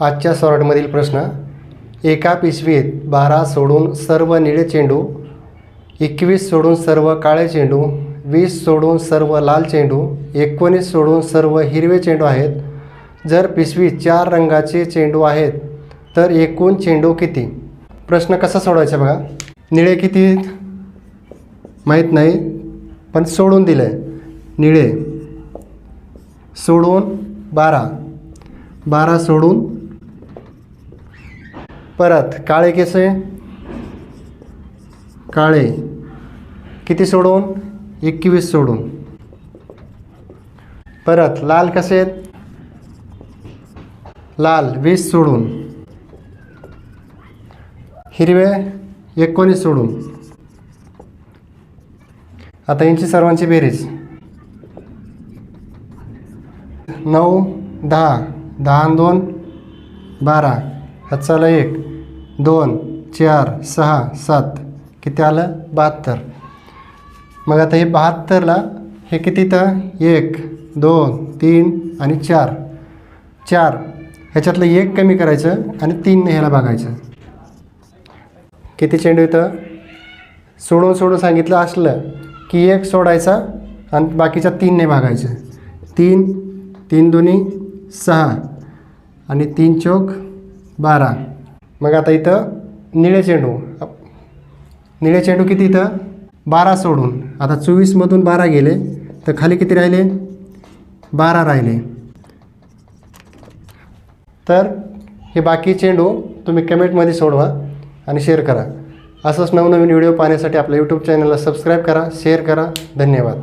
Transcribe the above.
आजच्या सॉर्टमधील प्रश्न, एका पिशवीत 12 सोडून सर्व निळे चेंडू, 21 सोडून सर्व काळे चेंडू, 20 सोडून सर्व लाल चेंडू, 19 सोडून सर्व हिरवे चेंडू आहेत. जर पिशवीत 4 रंगाचे चेंडू आहेत तर एकूण चेंडू किती? प्रश्न कसा सोडवायचा बघा. निळे किती माहीत नाही पण सोडून दिलं आहे. निळे सोडून 12 सोडून, परत काळे कसे, काळे किती सोडून, 21 सोडून, परत लाल कसे आहेत, लाल 20 सोडून, हिरवे 19 सोडून. आता यांची सर्वांची बेरीज 9, 10, 10 आणि 2 12, हातचाला 1, 2, 4, 6, 7, किती आलं 72. मग आता हे 72ला हे किती तर 1, 2, 3 आणि 4 ह्याच्यातलं 1 कमी करायचं आणि 3ने ह्याला भागायचं. किती चेंडू येतं? सोडून सांगितलं असलं की 1 सोडायचा आणि बाकीच्या 3ने भागायचं. 3 दुनी 6 आणि 3 चौक 12. मग आता इथं निळे चेंडू किती इथं 12 सोडून, आता 24मधून 12 गेले तर खाली किती राहिले, 12 राहिले. तर हे बाकी चेंडू तुम्ही कमेंटमध्ये सोडवा आणि शेअर करा. असंच नवनवीन व्हिडिओ पाहण्यासाठी आपल्या यूट्यूब चॅनलला सबस्क्राईब करा, शेअर करा. धन्यवाद.